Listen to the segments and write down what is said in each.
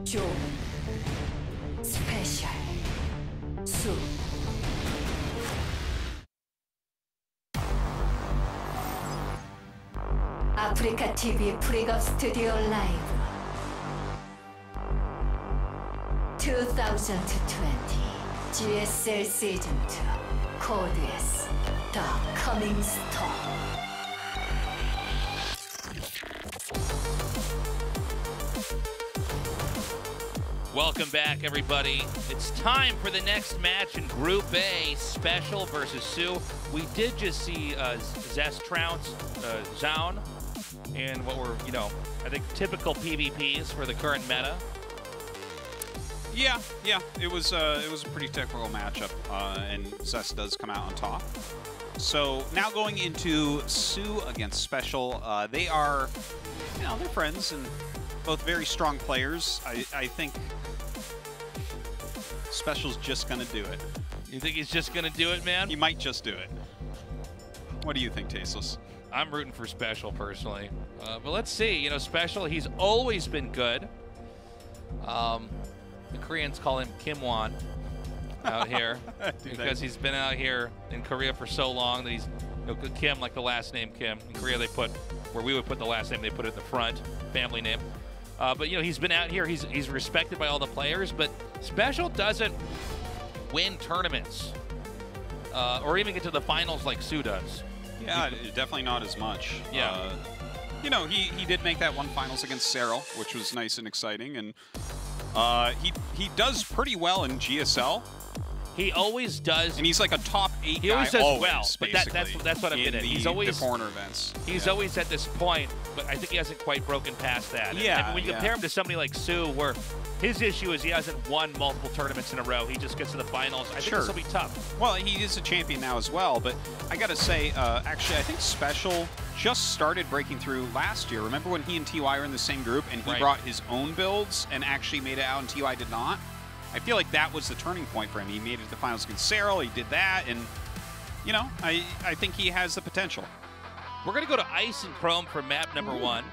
조, 스페셜, 수. 아프리카 TV 프리급 스튜디오 라이브 2020 GSL 시즌 2 코드 S The Coming Storm. Welcome back, everybody. It's time for the next match in Group A, SpeCial versus soO. We did just see Zest trounce Zone in what were, I think typical PvPs for the current meta. Yeah, it was a pretty typical matchup, and Zest does come out on top. So now going into soO against SpeCial, they are, they're friends and both very strong players. I think SpeCial's just gonna do it. You think he's just gonna do it, man? He might just do it. What do you think, Tasteless? I'm rooting for SpeCial personally, but let's see. SpeCial, he's always been good. The Koreans call him Kimwon out here because he's been out here in Korea for so long that he's Kim, like the last name Kim. In Korea, they put where we would put the last name, they put it in the front, family name. But he's been out here. He's respected by all the players. But SpeCial doesn't win tournaments or even get to the finals like soO does. Yeah, definitely not as much. Yeah. He did make that one finals against SpeCial, which was nice and exciting, and he does pretty well in GSL. He always does, and he's like a top 8 he guy. Always does always, well, but that's what I'm getting at. He's always the corner events. He's always at this point, but I think he hasn't quite broken past that. Yeah. And when you compare him to somebody like soO, where his issue is he hasn't won multiple tournaments in a row, he just gets to the finals. I think this will be tough. Well, he is a champion now as well, but I got to say, actually, I think SpeCial just started breaking through last year. Remember when he and TY were in the same group, and he brought his own builds and actually made it out, and TY did not? I feel like that was the turning point for him. He made it to the finals against SpeCial. He did that, and I think he has the potential. We're gonna go to Ice and Chrome for map number 1.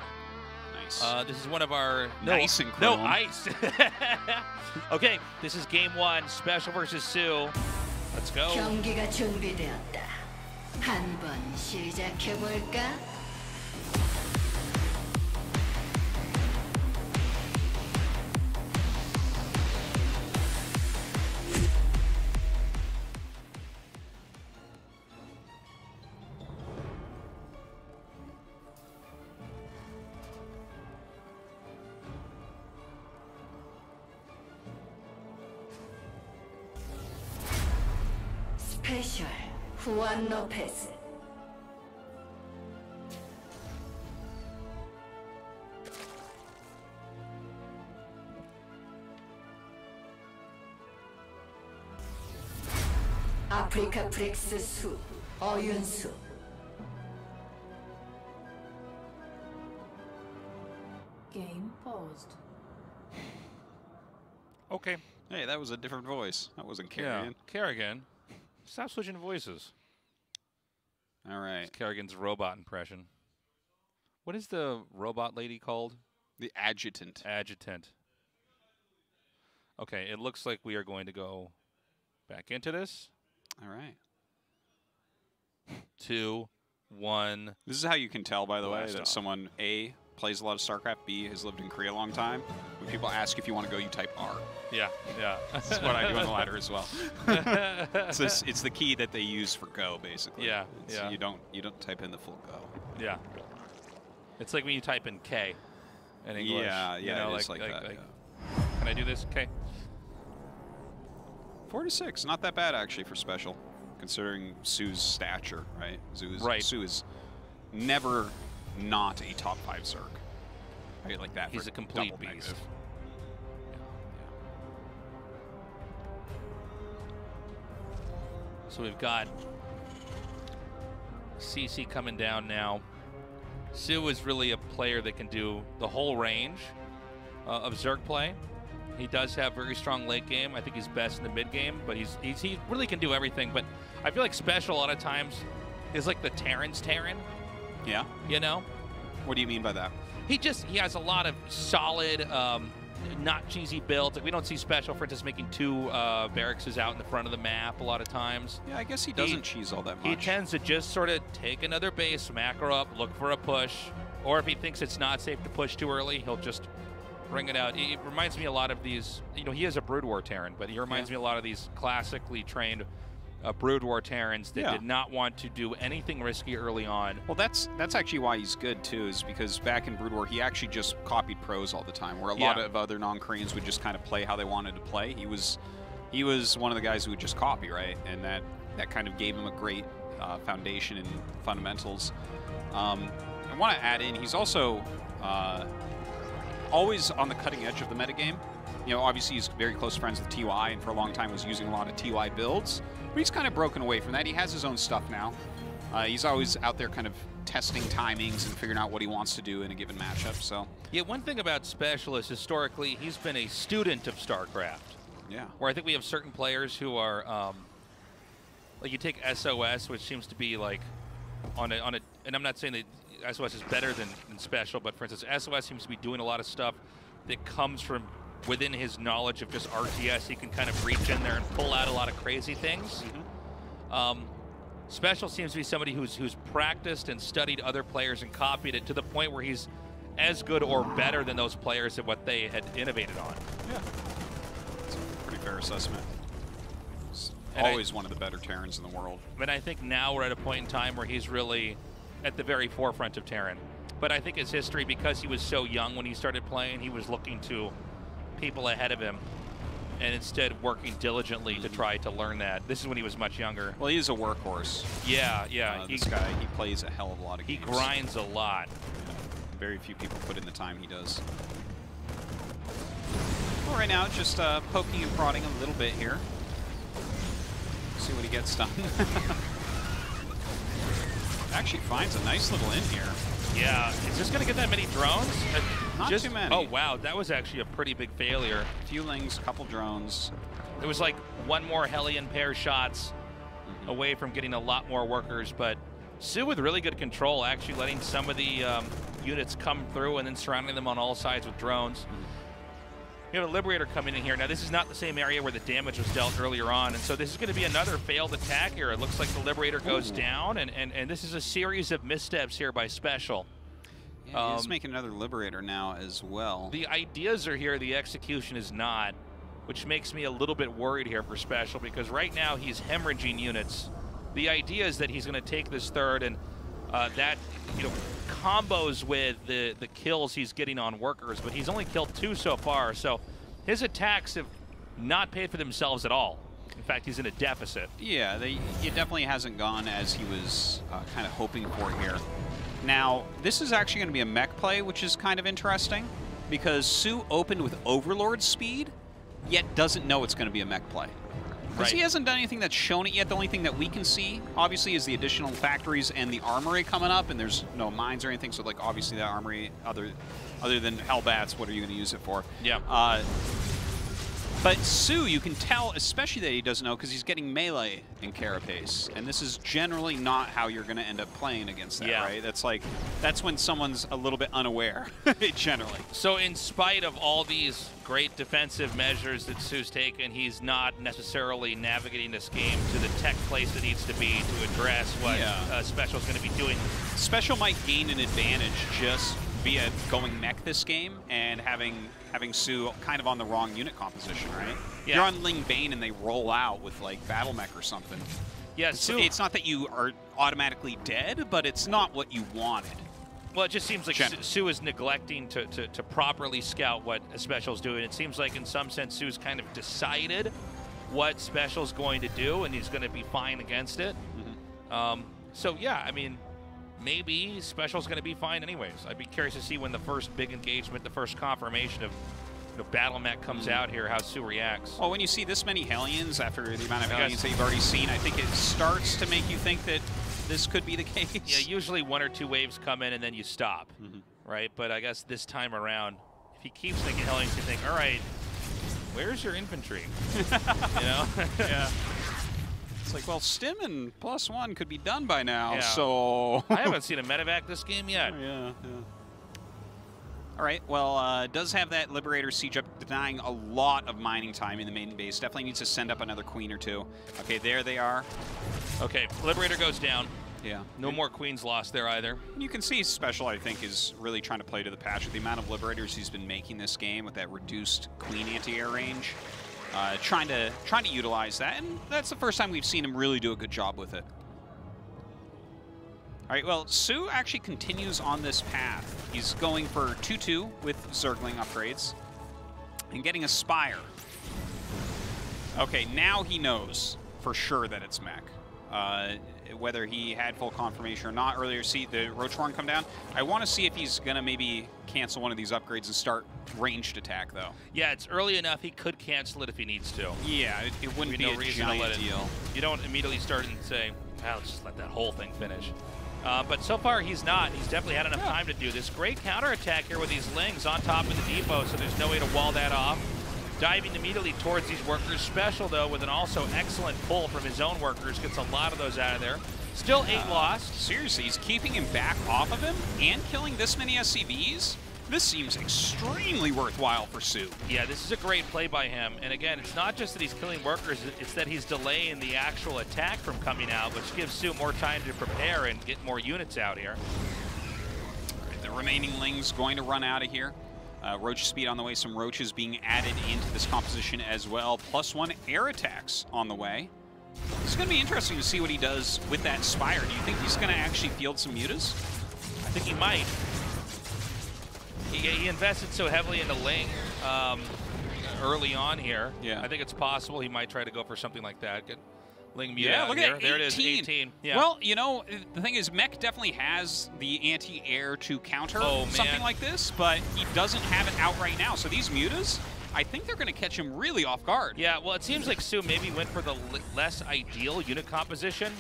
Nice. This is one of our Nice and Chrome. No ice. Okay, this is game 1, SpeCial versus soO. Let's go. 경기가 준비되었다. 한번 시작해 볼까? 스페셜 후안 로페스. 아프리카 프렉스 수 어윤수. Game paused. Okay. Hey, that was a different voice. That wasn't Kerrigan. Yeah, Kerrigan. Stop switching voices. All right. It's Kerrigan's robot impression. What is the robot lady called? The adjutant. Adjutant. Okay, it looks like we are going to go back into this. All right. 2, 1. This is how you can tell, by the way, that off. someone, A, plays a lot of StarCraft, B, has lived in Korea a long time. When people ask if you want to go, you type R. Yeah. That's what I do on the ladder as well. It's the key that they use for Go, basically. Yeah. You don't type in the full Go. Yeah. It's like when you type in K in English. Yeah, it's like that. Can I do this? K. 4-6, not that bad actually for SpeCial, considering soO's stature, right? soO is never not a top 5 Zerg, right? Like that. He's a complete beast. Negative. So we've got CC coming down now. soO is really a player that can do the whole range of Zerg play. He does have very strong late game. I think he's best in the mid game, but he really can do everything. But I feel like SpeCial a lot of times is like the Terran's Terran. Yeah. You know? What do you mean by that? He has a lot of solid not cheesy builds. Like we don't see Special, for instance, making 2 barracks out in the front of the map a lot of times. Yeah, I guess he doesn't cheese all that much. He tends to just sort of take another base, macro up, look for a push, or if he thinks it's not safe to push too early, he'll just bring it out. It reminds me a lot of these, you know, he is a Brood War Terran, but he reminds me a lot of these classically trained Brood War Terrans that did not want to do anything risky early on. Well, that's actually why he's good too, is because back in Brood War he actually just copied pros all the time, where a lot of other non-Koreans would just kind of play how they wanted to play. He was one of the guys who would just copy, right? And that kind of gave him a great foundation in fundamentals. I want to add in, he's also always on the cutting edge of the metagame. You know, obviously he's very close friends with TY, and for a long time was using a lot of TY builds. But he's kind of broken away from that. He has his own stuff now. He's always out there kind of testing timings and figuring out what he wants to do in a given matchup. So yeah, one thing about Special is historically he's been a student of StarCraft. Yeah. Where I think we have certain players who are, like you take SOS, which seems to be like on a, and I'm not saying that SOS is better than Special, but for instance, SOS seems to be doing a lot of stuff that comes from within his knowledge of just RTS. He can kind of reach in there and pull out a lot of crazy things. Special seems to be somebody who's practiced and studied other players and copied it to the point where he's as good or better than those players at what they had innovated on. Yeah, that's a pretty fair assessment. He's always one of the better Terrans in the world. But I think now we're at a point in time where he's really at the very forefront of Terran. But I think his history, because he was so young when he started playing, he was looking to people ahead of him and instead working diligently to try to learn that. This is when he was much younger. Well, he's a workhorse. Yeah, yeah. This guy, he plays a hell of a lot of games. He grinds a lot. Yeah. Very few people put in the time he does. Well, right now, just poking and prodding a little bit here. See what he gets done. Actually finds a nice little in here. Yeah, is this going to get that many drones? Not too many. Oh, wow, that was actually a pretty big failure. A few lings, couple drones. It was like one more Hellion pair shots away from getting a lot more workers, but soO with really good control, actually letting some of the units come through and then surrounding them on all sides with drones. We have a Liberator coming in here. Now, this is not the same area where the damage was dealt earlier on, and so this is going to be another failed attack here. It looks like the Liberator goes down, and this is a series of missteps here by Special. Yeah, he's making another Liberator now as well. The ideas are here, the execution is not, which makes me a little bit worried here for Special, because right now he's hemorrhaging units. The idea is that he's going to take this third, and that, you know, combos with the kills he's getting on workers, but he's only killed 2 so far, so his attacks have not paid for themselves at all. In fact, he's in a deficit. Yeah, it definitely hasn't gone as he was kind of hoping for here. Now, this is actually going to be a mech play, which is kind of interesting, because soO opened with Overlord speed, yet doesn't know it's going to be a mech play. Because he hasn't done anything that's shown it yet. The only thing that we can see, obviously, is the additional factories and the armory coming up, and there's no mines or anything, so, like, obviously that armory, other than Hellbats, what are you going to use it for? Yeah. But soO, you can tell, especially that he doesn't know, because he's getting melee in Carapace, and this is generally not how you're going to end up playing against that, right? That's when someone's a little bit unaware, generally. So in spite of all these great defensive measures that soO's taken, he's not necessarily navigating this game to the tech place it needs to be to address what Special's going to be doing. Special might gain an advantage just via going mech this game and having soO kind of on the wrong unit composition, right? Yeah. You're on Ling Bane and they roll out with like Battle Mech or something. Yeah, it's not that you are automatically dead, but it's not what you wanted. Well, it just seems like soO is neglecting to properly scout what Special's doing. It seems like in some sense soO's kind of decided what Special's going to do, and he's going to be fine against it. So yeah, I mean, maybe Special's going to be fine anyways. I'd be curious to see when the first big engagement, the first confirmation of Battle Mech comes out here, how soO reacts. Well, when you see this many Hellions after the amount of Hellions that you've already seen, I think it starts to make you think that this could be the case. Yeah, usually 1 or 2 waves come in and then you stop, right? But I guess this time around, if he keeps thinking Hellions, you think, all right, where's your infantry? You know? Yeah. It's like, well, Stim and +1 could be done by now, so... I haven't seen a medevac this game yet. Yeah. All right, well, does have that Liberator siege up, denying a lot of mining time in the main base. Definitely needs to send up another queen or two. Okay, there they are. Okay, Liberator goes down. Yeah. No more queens lost there either. You can see SpeCial, I think, is really trying to play to the patch with the amount of Liberators he's been making this game with that reduced queen anti-air range. Trying to utilize that, and that's the first time we've seen him really do a good job with it. All right, well, soO actually continues on this path. He's going for 2-2 with Zergling upgrades and getting a Spire. Okay, now he knows for sure that it's mech. Whether he had full confirmation or not earlier, see the RO24 come down. I want to see if he's going to maybe cancel one of these upgrades and start ranged attack, though. Yeah, it's early enough. He could cancel it if he needs to. Yeah, it wouldn't be no a reason to let giant deal. You don't immediately start and say, well, let's just let that whole thing finish. But so far, he's not. He's definitely had enough time to do this. Great counterattack here with these Lings on top of the depot, so there's no way to wall that off. Diving immediately towards these workers. SpeCial, though, with an also excellent pull from his own workers. Gets a lot of those out of there. Still 8 lost. Seriously, he's keeping him back off of him and killing this many SCVs? This seems extremely worthwhile for soO. Yeah, this is a great play by him. And again, it's not just that he's killing workers, it's that he's delaying the actual attack from coming out, which gives soO more time to prepare and get more units out here. All right, the remaining Lings going to run out of here. Roach speed on the way, some Roaches being added into this composition as well. +1 air attacks on the way. It's going to be interesting to see what he does with that Spire. Do you think he's going to actually field some mutas? I think he might. He invested so heavily into Ling early on here. Yeah. I think it's possible he might try to go for something like that. Get Ling muta Yeah, out look here. at There it is, 18. Yeah. Well, you know, the thing is, Mech definitely has the anti-air to counter something like this, but he doesn't have it out right now. So these mutas, I think they're going to catch him really off guard. Yeah, well, it seems like soO maybe went for the less ideal unit composition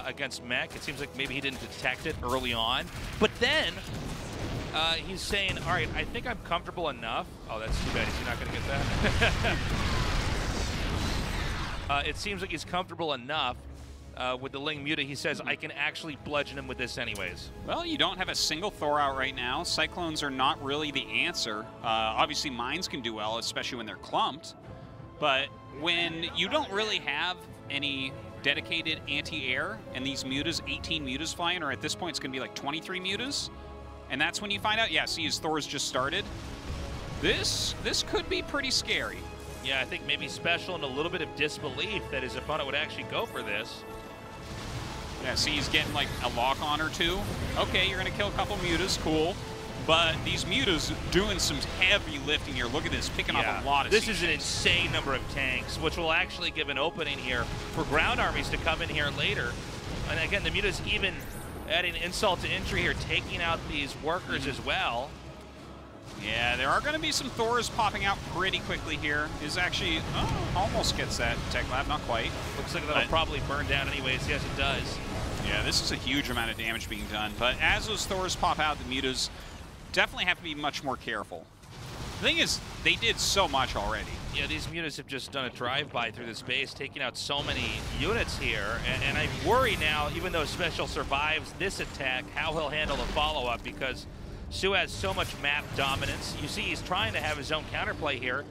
against Mech. It seems like maybe he didn't detect it early on. But then he's saying, all right, I think I'm comfortable enough. Oh, that's too bad. Is he not going to get that? It seems like he's comfortable enough with the Ling muta. He says, I can actually bludgeon him with this anyways. Well, you don't have a single Thor out right now. Cyclones are not really the answer. Obviously, mines can do well, especially when they're clumped. But when you don't really have any dedicated anti-air, and these mutas, 18 mutas flying, or at this point it's going to be like 23 mutas, and that's when you find out, yeah, see, his Thor's just started. This could be pretty scary. Yeah, I think maybe SpeCial and a little bit of disbelief that his opponent would actually go for this. Yeah, see, he's getting like a lock-on or two. Okay, you're going to kill a couple mutas, cool. But these mutas doing some heavy lifting here. Look at this, picking off a lot of This is an insane number of tanks, which will actually give an opening here for ground armies to come in here later. And again, the mutas even adding insult to injury here, taking out these workers as well. Yeah, there are going to be some Thors popping out pretty quickly here. Is actually, almost gets that Tech Lab, not quite. Looks like that'll probably burn down anyways. Yes, it does. Yeah, this is a huge amount of damage being done. But as those Thors pop out, the mutas definitely have to be much more careful. The thing is, they did so much already. Yeah, these mutas have just done a drive-by through this base, taking out so many units here. And I worry now, even though SpeCial survives this attack, how he'll handle the follow-up, because soO has so much map dominance. You see, he's trying to have his own counterplay here.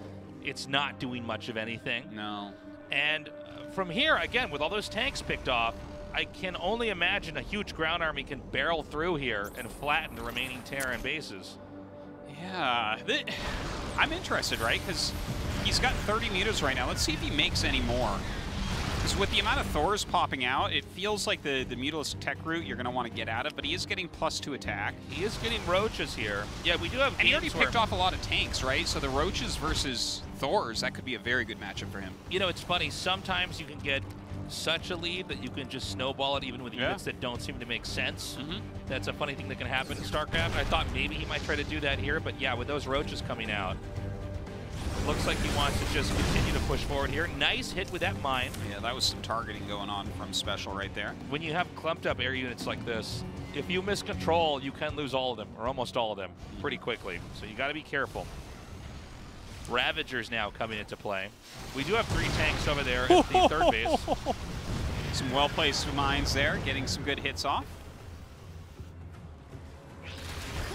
It's not doing much of anything. No. And from here, again, with all those tanks picked off, I can only imagine a huge ground army can barrel through here and flatten the remaining Terran bases. Yeah, I'm interested, right? Because he's got 30 mutas right now. Let's see if he makes any more. Because with the amount of Thors popping out, it feels like the Mutalistic Tech route you're going to want to get out of, but he is getting +2 attack. He is getting Roaches here. Yeah, we do have And he already picked off a lot of tanks, right? So the Roaches versus Thors, that could be a very good matchup for him. You know, it's funny. Sometimes you can get such a lead that you can just snowball it even with units that don't seem to make sense. That's a funny thing that can happen in StarCraft. I thought maybe he might try to do that here, but yeah, with those Roaches coming out, looks like he wants to just continue to push forward here. Nice hit with that mine. Yeah, that was some targeting going on from SpeCial right there. When you have clumped up air units like this, if you miss control, you can lose all of them, or almost all of them, pretty quickly. So you got to be careful. Ravagers now coming into play. We do have 3 tanks over there at the third base. Some well-placed mines there, getting some good hits off.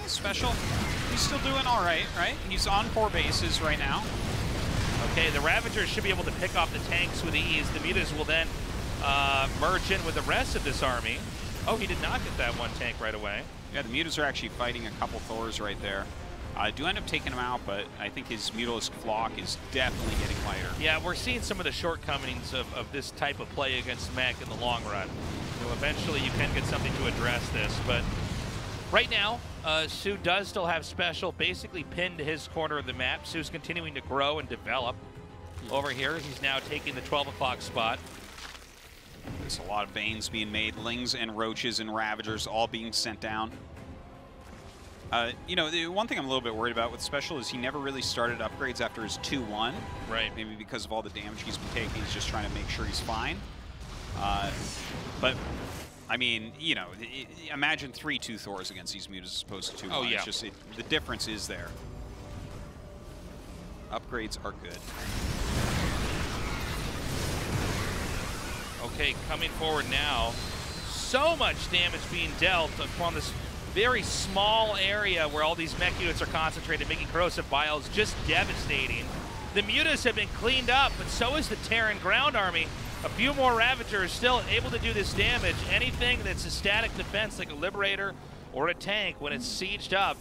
SpeCial He's still doing all right, right? He's on 4 bases right now. Okay, the Ravagers should be able to pick off the tanks with ease. The Mutas will then merge in with the rest of this army. Oh, he did not get that one tank right away. Yeah, the Mutas are actually fighting a couple Thors right there. Do end up taking him out, but I think his Mutalisk flock is definitely getting lighter. Yeah, we're seeing some of the shortcomings of this type of play against mech in the long run. So eventually you can get something to address this, but right now, soO does still have SpeCial basically pinned to his corner of the map. soO's continuing to grow and develop. Over here, he's now taking the 12 o'clock spot. There's a lot of Banes being made, Lings and Roaches and Ravagers all being sent down. You know, the one thing I'm a little bit worried about with SpeCial is he never really started upgrades after his 2-1. Right. Maybe because of all the damage he's been taking, he's just trying to make sure he's fine. But, I mean, you know, imagine 3-2 Thors against these Mutas as opposed to 2-1. Oh, yeah. It's just, the difference is there. Upgrades are good. Okay, coming forward now. So much damage being dealt upon this very small area where all these mech units are concentrated, making corrosive biles just devastating. The Mutas have been cleaned up, but so is the Terran ground army. A few more Ravagers still able to do this damage. Anything that's a static defense like a Liberator or a tank, when it's sieged up,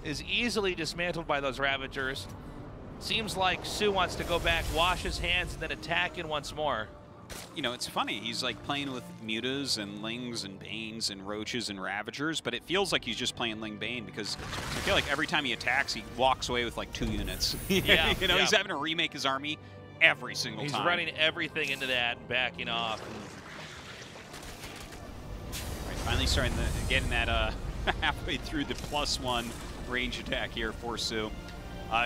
is easily dismantled by those Ravagers. Seems like soO wants to go back, wash his hands, and then attack in once more. You know, it's funny. He's like playing with Mutas and Lings and Banes and Roaches and Ravagers, but it feels like he's just playing Ling Bane because I feel like every time he attacks, he walks away with like 2 units. Yeah, you know, yeah. He's having to remake his army every single time. He's running everything into that and backing off. All right, finally starting getting that halfway through the +1 range attack here for soO.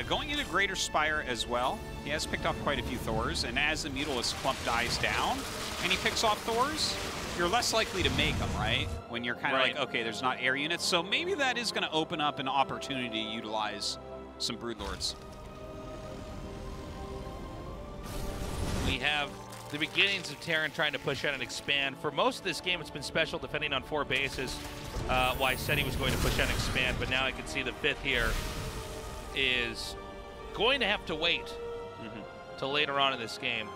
Going into Greater Spire as well. He has picked off quite a few Thors, and as the Mutalisk clump dies down and he picks off Thors, you're less likely to make them, right? When you're kind of like, okay, there's not air units, so maybe that is going to open up an opportunity to utilize some Broodlords. We have the beginnings of Terran trying to push out and expand. For most of this game, it's been SpeCial defending on 4 bases. Well, I said he was going to push out and expand, but now I can see the 5th here is going to have to wait till later on in this game.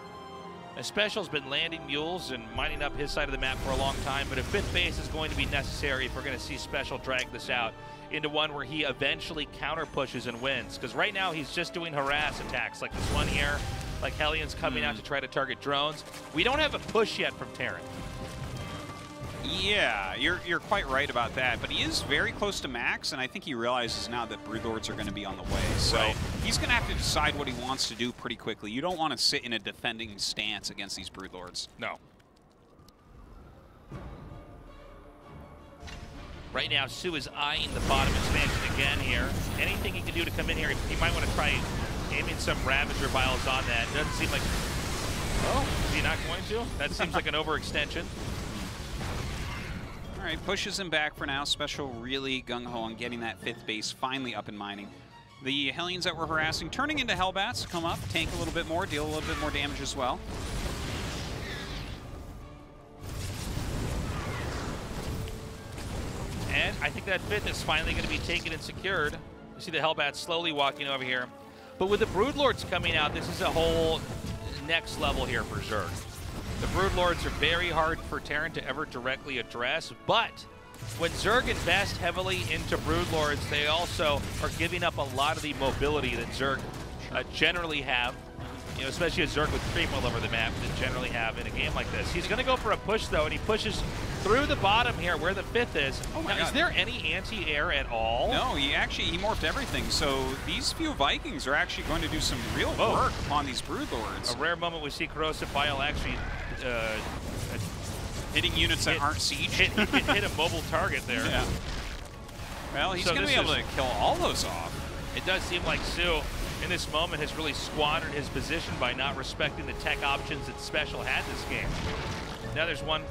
SpeCial's been landing mules and mining up his side of the map for a long time, but a 5th base is going to be necessary if we're going to see SpeCial drag this out into one where he eventually counter pushes and wins. Because right now he's just doing harass attacks like this one here, like Hellions coming out to try to target drones. We don't have a push yet from Terran. Yeah, you're quite right about that, but he is very close to max, and I think he realizes now that Broodlords are going to be on the way. So he's going to have to decide what he wants to do pretty quickly. You don't want to sit in a defending stance against these Broodlords. No. Right now, soO is eyeing the bottom expansion again here. Anything he can do to come in here, he might want to try aiming some Ravager vials on that. It doesn't seem like... Oh, is he not going to? That seems like an overextension. All right, pushes him back for now. SpeCial really gung-ho on getting that 5th base finally up and mining. The Hellions that were harassing, turning into Hellbats, come up, tank a little bit more, deal a little bit more damage as well. And I think that 5th is finally going to be taken and secured. You see the Hellbats slowly walking over here. But with the Broodlords coming out, this is a whole next level here for Zerg. The Broodlords are very hard for Terran to ever directly address, but when Zerg invest heavily into Broodlords, they also are giving up a lot of the mobility that Zerg generally have, you know, especially a Zerg with creep all over the map that generally have in a game like this. He's going to go for a push, though, and he pushes through the bottom here where the 5th is. Oh my now, God. is there any anti-air at all? No, he morphed everything. So these few Vikings are actually going to do some real work upon these Broodlords. A rare moment we see Corrosive Bile actually hitting units that aren't siege. hit a mobile target there. Yeah. Well, he's going to be able to kill all those off. It does seem like soO, in this moment, has really squandered his position by not respecting the tech options that SpeCial had this game. Now there's one.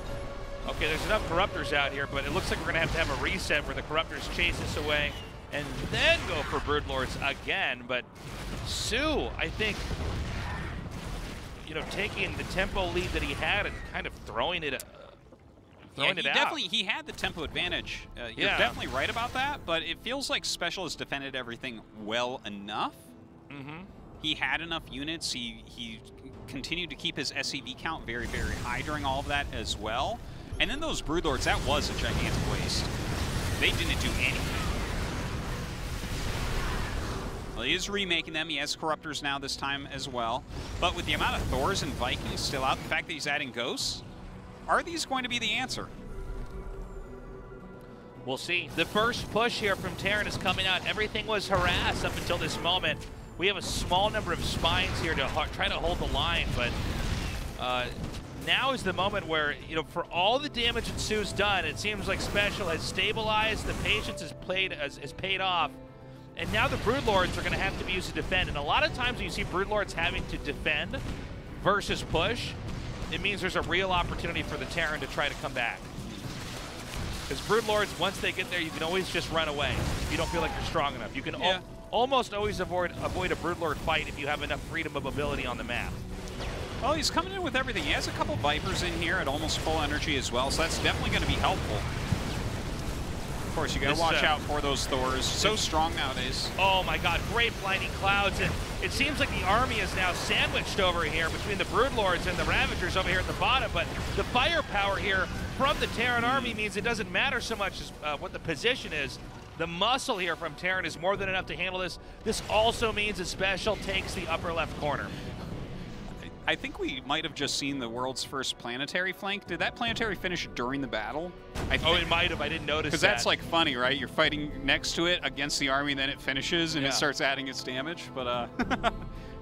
Okay, there's enough Corruptors out here, but it looks like we're going to have a reset where the Corruptors chase us away and then go for Broodlords again. But soO, I think, you know, taking the tempo lead that he had and kind of throwing it throwing it out. He had the tempo advantage. You're definitely right about that, but it feels like Special has defended everything well enough. He had enough units. He continued to keep his SCV count very, very high during all of that as well. And then those Broodlords, that was a gigantic waste. They didn't do anything. Well, he is remaking them. He has Corruptors now this time as well. But with the amount of Thors and Vikings still out, the fact that he's adding Ghosts, are these going to be the answer? We'll see. The first push here from Terran is coming out. Everything was harassed up until this moment. We have a small number of spines here to try to hold the line, but now is the moment where, you know, for all the damage that soO's done, it seems like SpeCial has stabilized, the patience has paid off, and now the Broodlords are going to have to be used to defend. And a lot of times when you see Broodlords having to defend versus push, it means there's a real opportunity for the Terran to try to come back. Because Broodlords, once they get there, you can always just run away if you don't feel like you're strong enough. You can almost always avoid a Broodlord fight if you have enough freedom of mobility on the map. Well, he's coming in with everything. He has a couple Vipers in here at almost full energy as well, so that's definitely going to be helpful. Of course, you got to watch out for those Thors. So strong nowadays. Oh my god, great blinding clouds, and it seems like the army is now sandwiched over here between the Broodlords and the Ravagers over here at the bottom, but the firepower here from the Terran army means it doesn't matter so much as what the position is. The muscle here from Terran is more than enough to handle this. This also means that SpeCial takes the upper left corner. I think we might have just seen the world's first planetary flank. Did that planetary finish during the battle? Oh, it might have. I didn't notice that. Because that's like funny, right? You're fighting next to it against the army, and then it finishes, and it starts adding its damage. But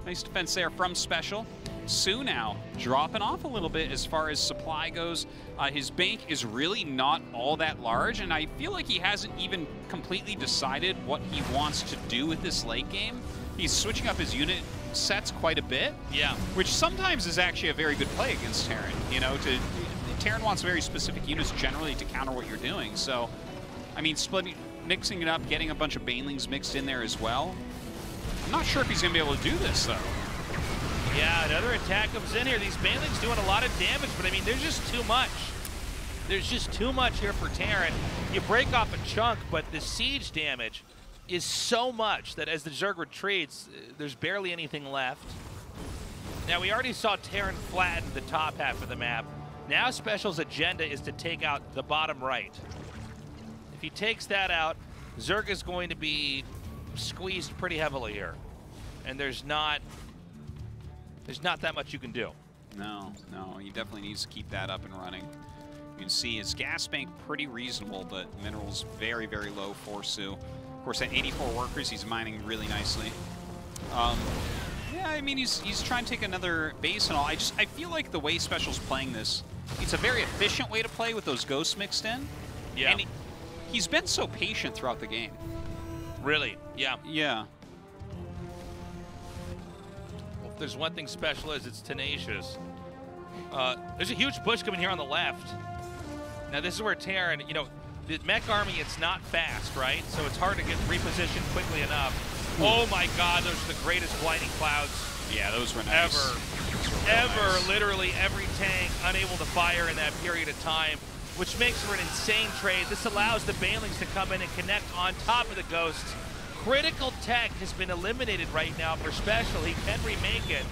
nice defense there from SpeCial. soO now dropping off a little bit as far as supply goes. His bank is really not all that large, and I feel like he hasn't even completely decided what he wants to do with this late game. He's switching up his unit sets quite a bit, which sometimes is actually a very good play against Terran. You know, Terran wants very specific units generally to counter what you're doing. So, I mean, mixing it up, getting a bunch of Banelings mixed in there as well. I'm not sure if he's going to be able to do this, though. Yeah, another attack comes in here. These Banelings doing a lot of damage, but I mean, there's just too much. There's just too much here for Terran. You break off a chunk, but the siege damage is so much that as the Zerg retreats, there's barely anything left. Now, we already saw Terran flatten the top half of the map. Now SpeCial's agenda is to take out the bottom right. If he takes that out, Zerg is going to be squeezed pretty heavily here. And there's not that much you can do. No, he definitely needs to keep that up and running. You can see his gas bank pretty reasonable, but minerals very, very low for soO. Of course, at 84 workers, he's mining really nicely. Yeah, I mean, he's trying to take another base and all. I feel like the way SpeCial's playing this, it's a very efficient way to play with those ghosts mixed in. Yeah. And he's been so patient throughout the game. Really? Yeah. Yeah. Well, if there's one thing SpeCial is, it's tenacious. There's a huge push coming here on the left. Now, this is where Terran, you know, the mech army, it's not fast, right? So it's hard to get repositioned quickly enough. Oh my god, those are the greatest blinding clouds. Yeah, those were nice. Ever. Literally every tank unable to fire in that period of time, which makes for an insane trade. This allows the Banelings to come in and connect on top of the Ghosts. Critical tech has been eliminated right now for SpeCial. He can remake it.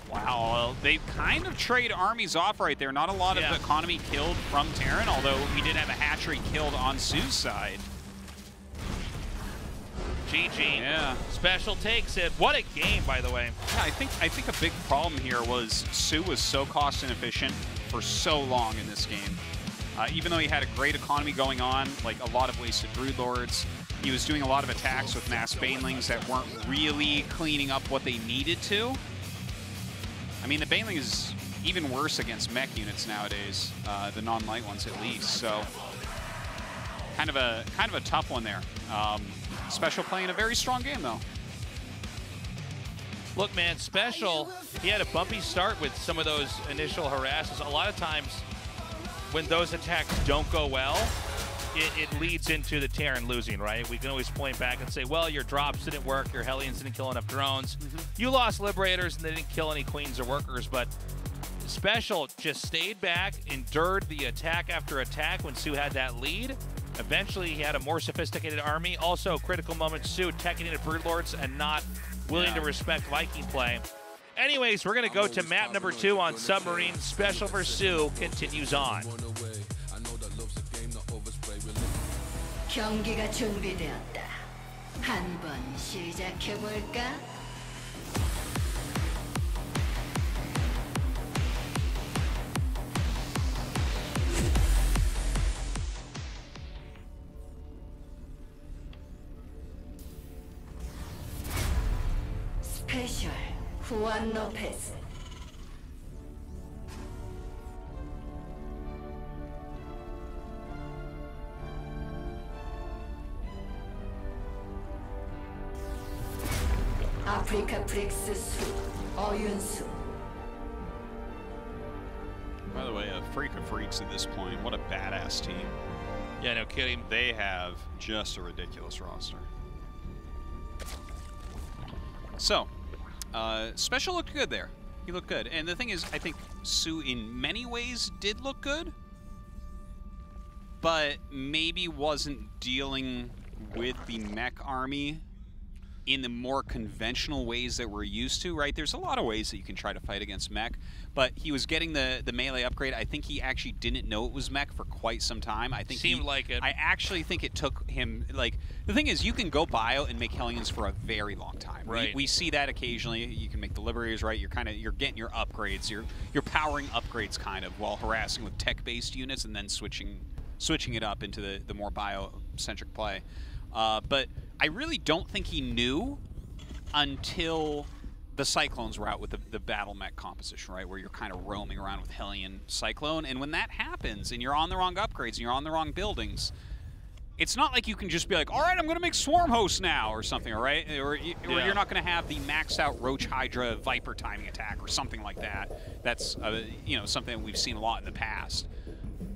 Wow, they kind of trade armies off right there. Not a lot of economy killed from Terran, although we did have a hatchery killed on soO's side. GG. Yeah. SpeCial takes it. What a game, by the way. Yeah, I think a big problem here was soO was so cost inefficient for so long in this game. Even though he had a great economy going on, like a lot of wasted Broodlords, he was doing a lot of attacks with mass Banelings that weren't really cleaning up what they needed to. I mean, the Baneling is even worse against mech units nowadays, the non-light ones at least. So, kind of a tough one there. SpeCial playing a very strong game though. Look, man, SpeCial, he had a bumpy start with some of those initial harasses. A lot of times, when those attacks don't go well, it leads into the Terran losing, right? We can always point back and say, well, your drops didn't work, your Hellions didn't kill enough drones. You lost Liberators and they didn't kill any Queens or Workers, but SpeCial just stayed back, endured the attack after attack when soO had that lead. Eventually, he had a more sophisticated army. Also, critical moment, soO teching into Broodlords and not willing to respect Viking play. Anyways, we're going to go to map number 2 on Submarine. SpeCial vs soO continues on. 경기가 준비되었다. 한번 시작해 볼까? 스페셜 후안 로페스. 아프리카 프릭스 수 어윤수. By the way, Africa Freaks at this point, what a badass team. Yeah, no kidding. They have just a ridiculous roster. So, SpeCial looked good there. He looked good. And the thing is, I think soO in many ways did look good, but maybe wasn't dealing with the mech army in the more conventional ways that we're used to, right? There's a lot of ways that you can try to fight against mech, but he was getting the melee upgrade. I think he actually didn't know it was mech for quite some time. I think Seemed like it. I actually think it took him, like, the thing is, you can go bio and make Hellions for a very long time. Right. We see that occasionally. You can make the Liberators, right? You're getting your upgrades. You're powering upgrades kind of while harassing with tech-based units and then switching it up into the more bio-centric play. But I really don't think he knew until the Cyclones were out with the battle mech composition, right? Where you're kind of roaming around with Hellion Cyclone. And when that happens and you're on the wrong upgrades and you're on the wrong buildings, it's not like you can just be like, all right, I'm going to make Swarm Host now or something, all right? Or you're not going to have the maxed out Roach Hydra Viper timing attack or something like that. That's, you know, something that we've seen a lot in the past.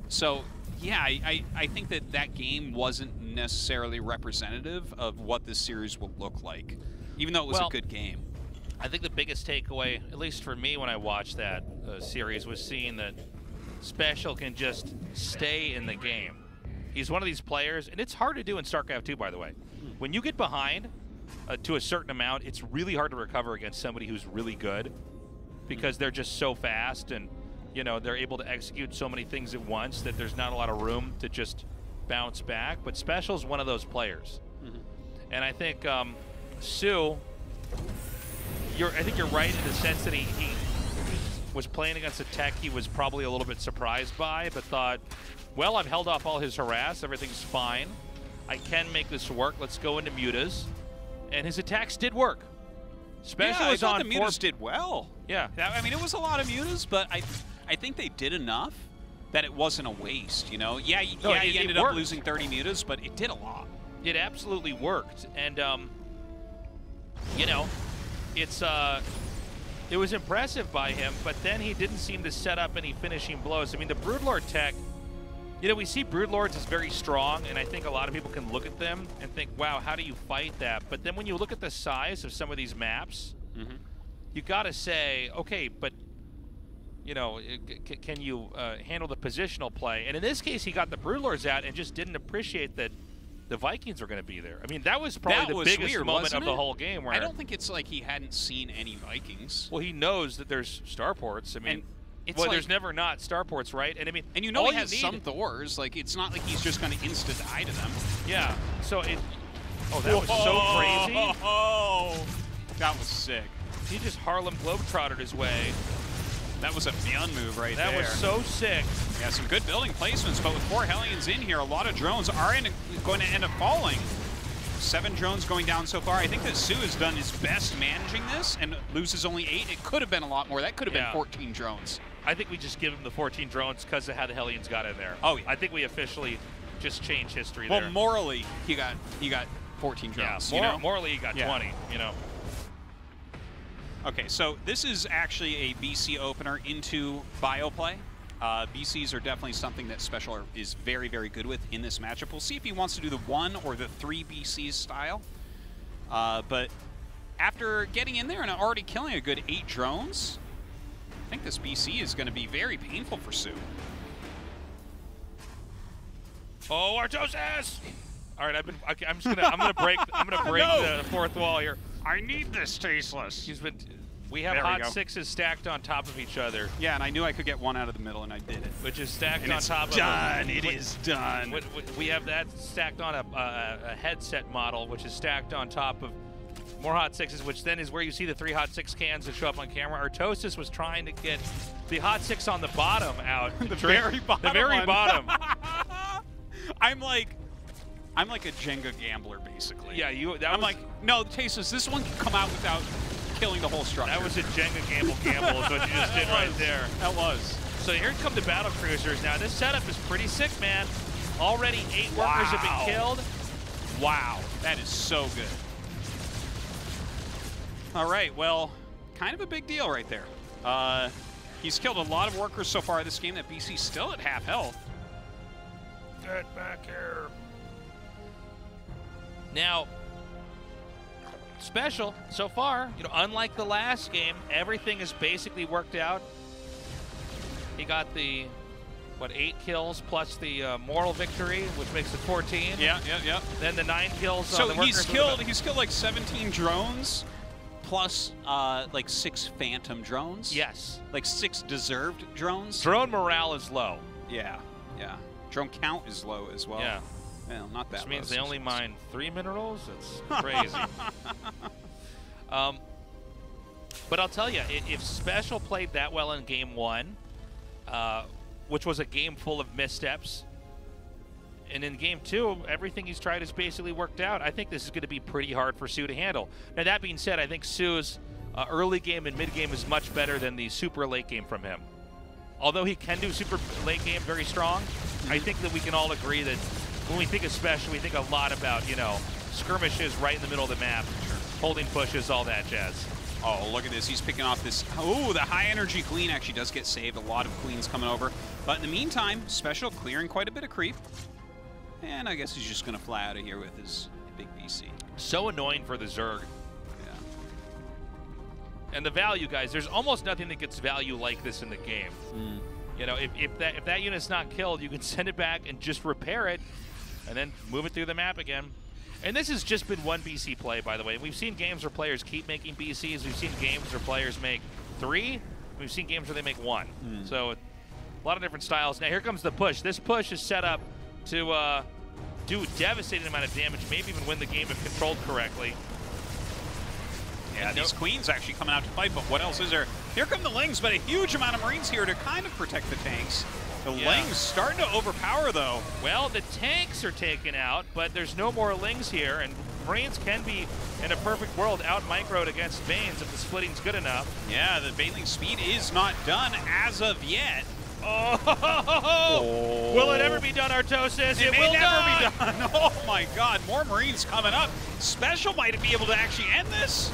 So, yeah, I think that game wasn't necessarily representative of what this series will look like, even though it was a good game. I think the biggest takeaway, at least for me when I watched that series, was seeing that SpeCial can just stay in the game. He's one of these players, and it's hard to do in StarCraft 2, by the way. When you get behind to a certain amount, it's really hard to recover against somebody who's really good because they're just so fast and, you know, they're able to execute so many things at once that there's not a lot of room to just bounce back. But SpeCial's one of those players. And I think soO, I think you're right in the sense that he was playing against a tech he was probably a little bit surprised by, but thought, well, I've held off all his harass. Everything's fine. I can make this work. Let's go into mutas. And his attacks did work. SpeCial was on the mutas did well. Yeah. I mean, it was a lot of mutas, but I think they did enough that it wasn't a waste, you know? Yeah, he ended up losing 30 mutas, but it did a lot. It absolutely worked. And, you know, it was impressive by him, but then he didn't seem to set up any finishing blows. I mean, the Broodlord tech, you know, we see Broodlords as very strong, and I think a lot of people can look at them and think, wow, how do you fight that? But then when you look at the size of some of these maps, you got to say, okay, but, you know, can you handle the positional play? And in this case, he got the Broodlords out and just didn't appreciate that the Vikings were going to be there. I mean, that was probably the biggest moment of the whole game. Where I don't think it's like he hadn't seen any Vikings. Well, he knows that there's starports. I mean, well, like, there's never not starports, right? And I mean, and you know he has some Thors. Like, it's not like he's just going to insta-die to them. Yeah. So it. Oh, that was so crazy. Oh, that was sick. He just Harlem Globetrotted his way. That was a Beyond move right there. That was so sick. Yeah, some good building placements, but with 4 Hellions in here, a lot of drones are going to end up falling. 7 drones going down so far. I think that soO has done his best managing this and loses only 8. It could have been a lot more. That could have been 14 drones. I think we just give him the 14 drones because of how the Hellions got in there. Oh, yeah. I think we officially just changed history there. Well, morally, he got 14 drones. Yeah, morally he got 20, you know. Okay, so this is actually a BC opener into bioplay. BCs are definitely something that SpeCial is very, very good with in this matchup. We'll see if he wants to do the 1 or the 3 BCs style. But after getting in there and already killing a good 8 drones, think this BC is going to be very painful for soO. Oh, Artosis! All right, I'm gonna break the fourth wall here. I need this tasteless. We have hot sixes stacked on top of each other. Yeah, and I knew I could get one out of the middle, and I did it. Which is stacked and on it's top done. of It is done. We have that stacked on a headset model, which is stacked on top of more hot sixes, which then is where you see the 3 hot 6 cans that show up on camera. Artosis was trying to get the hot 6 on the bottom out. The very bottom. The very bottom. I'm like a Jenga gambler, basically. Yeah, I'm like, no, Tasteless, this one can come out without killing the whole structure. That was a Jenga gamble is what you just did right there. That was. So here come the battle cruisers. Now this setup is pretty sick, man. Already 8 workers have been killed. Wow, that is so good. All right, well, kind of a big deal right there. He's killed a lot of workers so far in this game. That BC's still at half health. Get back here. Now, SpeCial, so far, unlike the last game, everything is basically worked out. He got the, 8 kills plus the moral victory, which makes it 14. Yeah. Then the 9 kills so on the workers. He's killed like 17 drones, plus like 6 phantom drones. Yes. Like 6 deserved drones. Drone morale is low. Yeah. Drone count is low as well. Yeah. Well, not that Which means low, they only mine 3 minerals? It's crazy. But I'll tell you, if SpeCial played that well in Game 1, which was a game full of missteps, and in Game 2, everything he's tried has basically worked out, I think this is going to be pretty hard for soO to handle. Now, that being said, I think soO's early game and mid game is much better than the super late game from him. Although he can do super late game very strong, I think that we can all agree that when we think of SpeCial, we think a lot about, skirmishes right in the middle of the map, holding pushes, all that jazz. Oh, look at this. He's picking off this. Oh, the high energy queen actually does get saved. A lot of queens coming over. But in the meantime, SpeCial clearing quite a bit of creep. And I guess he's just going to fly out of here with his big BC. So annoying for the Zerg. Yeah. And the value, guys, there's almost nothing that gets value like this in the game. If that unit's not killed, you can send it back and just repair it and then move it through the map again. And this has just been one BC play, by the way. We've seen games where players keep making BCs. We've seen games where players make 3. We've seen games where they make 1. So a lot of different styles. Now here comes the push. This push is set up to do a devastating amount of damage, maybe even win the game if controlled correctly. Yeah, these queens actually coming out to fight, but what else is there? Here come the Lings, but a huge amount of Marines here to kind of protect the tanks. The Lings starting to overpower, though. Well, the tanks are taken out, but there's no more Lings here, and Marines can be, in a perfect world, out-microed against Banes if the splitting's good enough. Yeah, the Baneling speed is not done as of yet. Oh! Will it ever be done, Artosis? It will never be done. Oh, my God. More Marines coming up. SpeCial might be able to actually end this.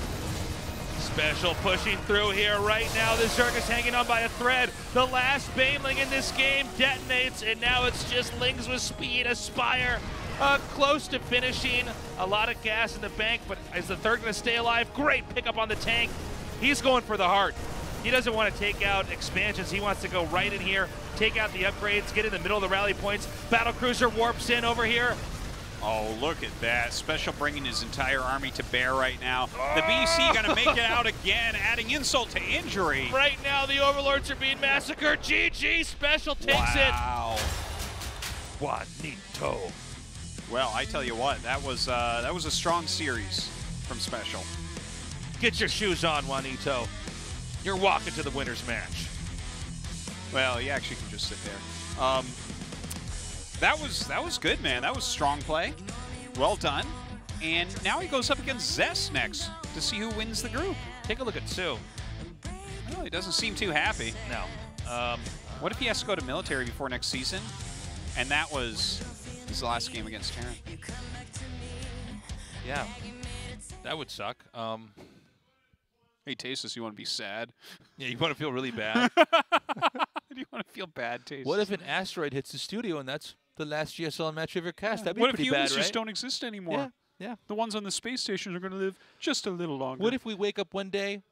SpeCial pushing through here right now. The Zerg is hanging on by a thread. The last Baneling in this game detonates, and now it's just Lings with speed. Aspire close to finishing. A lot of gas in the bank, but is the third going to stay alive? Great pickup on the tank. He's going for the heart. He doesn't want to take out expansions. He wants to go right in here, take out the upgrades, get in the middle of the rally points. Battlecruiser warps in over here. Oh, look at that. SpeCial bringing his entire army to bear right now. The BC going to make it out again, adding insult to injury. Right now, the Overlords are being massacred. GG, SpeCial takes it. Wow. Juanito. Well, I tell you what, that was a strong series from SpeCial. Get your shoes on, Juanito. You're walking to the winner's match. Well, you actually can just sit there. That was good, man. That was strong play. Well done. And now he goes up against Zest next to see who wins the group. Take a look at soO. Well, he doesn't seem too happy. No. What if he has to go to military before next season? And that was his last game against Terran. Yeah. That would suck. Hey, Tasteless, you want to be sad? Yeah, you want to feel really bad? Do you want to feel bad, Tasteless? What if an asteroid hits the studio and that's the last GSL match of your cast? That'd be what pretty if humans bad, right? just don't exist anymore? Yeah. The ones on the space station are going to live just a little longer. What if we wake up one day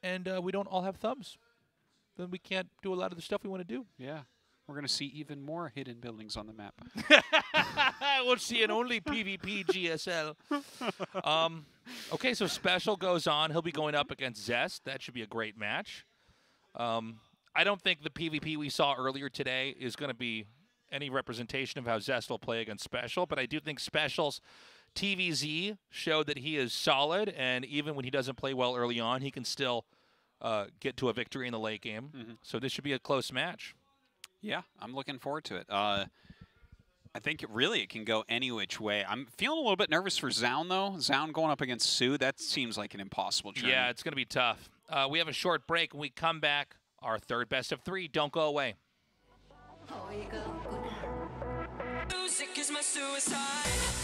and we don't all have thumbs? then we can't do a lot of the stuff we want to do. Yeah. We're going to see even more hidden buildings on the map. We'll see an only PvP GSL. Okay, so SpeCial goes on. He'll be going up against Zest. That should be a great match. I don't think the PvP we saw earlier today is going to be any representation of how Zest will play against SpeCial, but I do think SpeCial's TVZ showed that he is solid, and even when he doesn't play well early on, he can still get to a victory in the late game. So this should be a close match. Yeah, I'm looking forward to it. I think it can go any which way. I'm feeling a little bit nervous for Zaun, though. Zaun going up against soO, that seems like an impossible journey. Yeah, it's going to be tough. We have a short break. When we come back, our third best of 3. Don't go away. 어이가 없구나. Music is my suicide.